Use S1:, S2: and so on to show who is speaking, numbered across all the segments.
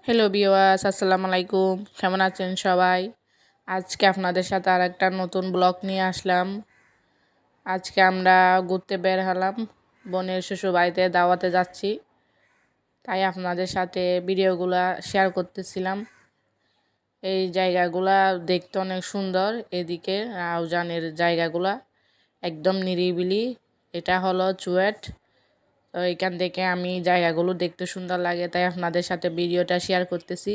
S1: Hello viewers, আসসালামু আলাইকুম। কেমন আছেন সবাই? আজকে আপনাদের সাথে আর একটা নতুন ব্লগ নিয়ে আসলাম। আজকে আমরা ঘুরতে বের হলাম, বোনের শ্বশুর বাড়িতে দাওয়াতে যাচ্ছি। তাই আপনাদের সাথে ভিডিওগুলা শেয়ার করতেছিলাম। এই জায়গাগুলা দেখতে অনেক সুন্দর। এদিকে রাউজানের জায়গাগুলা একদম নিরিবিলি। এটা হলো চুয়েট। তো এখান থেকে আমি জায়গাগুলো দেখতে সুন্দর লাগে, তাই আপনাদের সাথে ভিডিওটা শেয়ার করতেছি।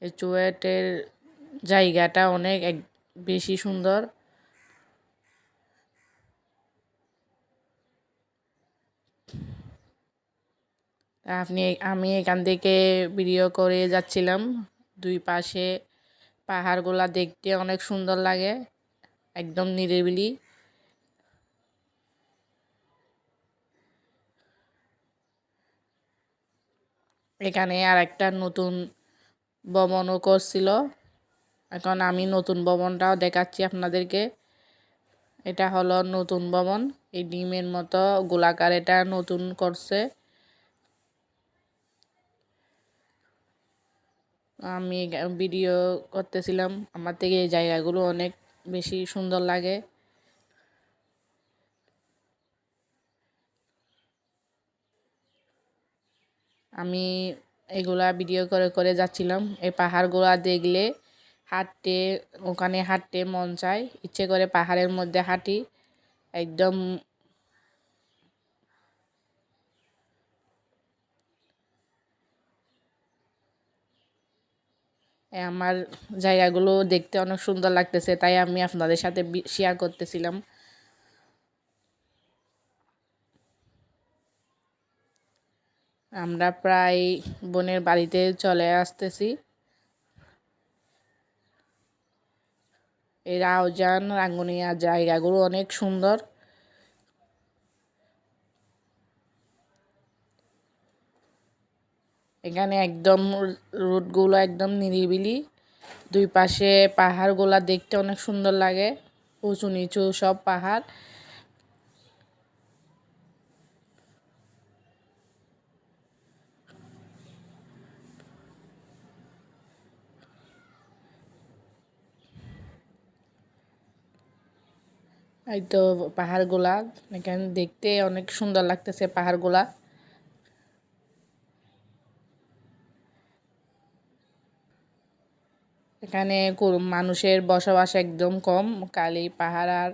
S1: এই চুয়েটের জায়গাটা অনেক বেশি সুন্দর। আমি এখান থেকে ভিডিও করে যাচ্ছিলাম। দুই পাশে পাহাড়গুলা দেখতে অনেক সুন্দর লাগে, একদম নিরিবিলি। এখানে আর একটা নতুন ভবনও করছিল। এখন আমি নতুন ভবনটাও দেখাচ্ছি আপনাদেরকে। এটা হলো নতুন ভবন। এই ডিমের মতো গোলাকার, এটা নতুন করছে। আমি ভিডিও করতেছিলাম, আমার থেকে এই জায়গাগুলো অনেক বেশি সুন্দর লাগে। আমি এগুলা ভিডিও করে করে যাচ্ছিলাম। এই পাহাড়গুলা দেখলে ওখানে হাঁটতে মন চায়, ইচ্ছে করে পাহাড়ের মধ্যে হাঁটি একদম। আমার জায়গাগুলো দেখতে অনেক সুন্দর লাগতেছে, তাই আমি আপনাদের সাথে শেয়ার করতেছিলাম। আমরা প্রায় বোনের বাড়িতে চলে আসতেছি। এই রাউজান রাঙ্গুনিয়া জায়গাগুলো অনেক সুন্দর। এখানে একদম রোডগুলো একদম নিরিবিলি। দুই পাশে পাহাড়গুলা দেখতে অনেক সুন্দর লাগে, উঁচু নিচু সব পাহাড়। এই তো পাহাড়গুলা এখানে দেখতে অনেক সুন্দর লাগতেছে পাহাড়গুলা। এখানে মানুষের বসবাস একদম কম, খালি পাহাড় আর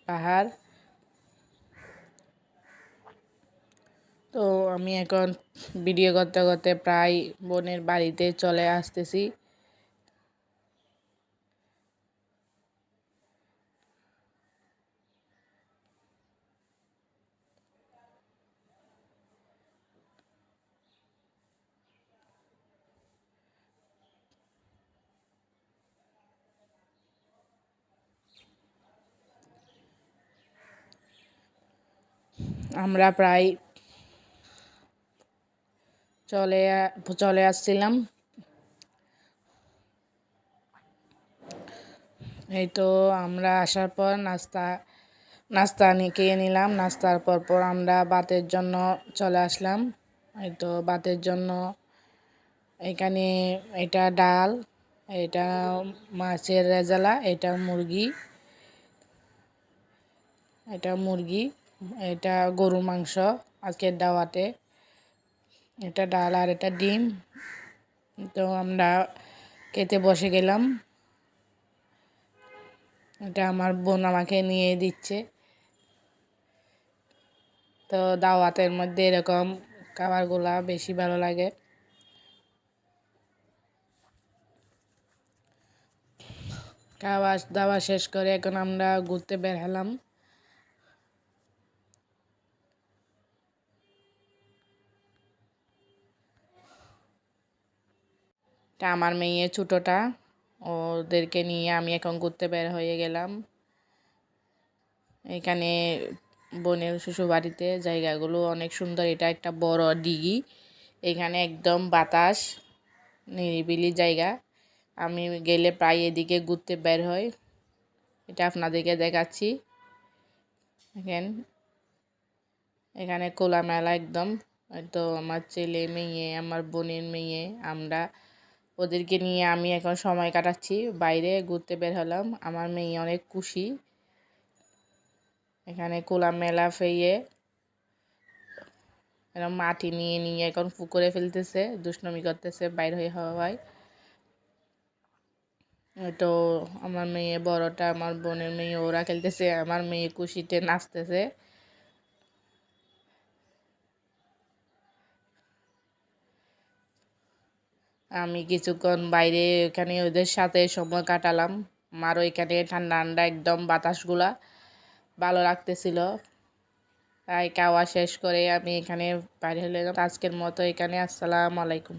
S1: পাহাড়। তো আমি এখন ভিডিও করতে করতে প্রায় বোনের বাড়িতে চলে আসতেছি। আমরা প্রায় চলে চলে আসছিলাম। এই তো আমরা আসার পর নাস্তা খেয়ে নিলাম। নাস্তার পর আমরা ভাতের জন্য চলে আসলাম। এই তো ভাতের জন্য এখানে এটা ডাল, এটা মাছের রেজালা, এটা মুরগি, এটা গরু মাংস আজকের দাওয়াতে। এটা ডাল আর এটা ডিম। তো আমরা খেতে বসে গেলাম। এটা আমার বোন আমাকে নিয়ে দিচ্ছে। তো দাওয়াতের মধ্যে এরকম খাবারগুলা বেশি ভালো লাগে। খাওয়া দাওয়া শেষ করে এখন আমরা ঘুরতে বের হলাম। এটা আমার মেয়ে ছোটোটা, ওদেরকে নিয়ে আমি এখন ঘুরতে বের হয়ে গেলাম। এখানে বোনের শ্বশুরবাড়িতে জায়গাগুলো অনেক সুন্দর। এটা একটা বড় দিঘি, এখানে একদম বাতাস, নিরিবিলি জায়গা। আমি গেলে প্রায় এদিকে ঘুরতে বের হই। এটা আপনাদেরকে দেখাচ্ছি। দেখেন এখানে খোলামেলা একদম। তো আমার ছেলে মেয়ে, আমার বোনের মেয়ে, আমরা ওদেরকে নিয়ে আমি এখন সময় কাটাচ্ছি। বাইরে ঘুরতে বের হলাম, আমার মেয়ে অনেক খুশি। এখানে খোলামেলা পেয়ে এরকম মাটি নিয়ে নিয়ে এখন পুকুরে ফেলতেছে, দুষ্টুমি করতেছে বাইর হয়ে হওয়ায়। তো আমার মেয়ে বড়টা, আমার বোনের মেয়ে, ওরা খেলতেছে, আমার মেয়ে খুশিতে নাচতেছে। আমি কিছুক্ষণ বাইরে এখানে ওদের সাথে সময় কাটালাম। আমারও এখানে ঠান্ডা ঠান্ডা একদম বাতাসগুলা ভালো লাগতেছিল। তাই খাওয়া শেষ করে আমি এখানে বাইরে হলে আজকের মতো এখানে। আসসালামু আলাইকুম।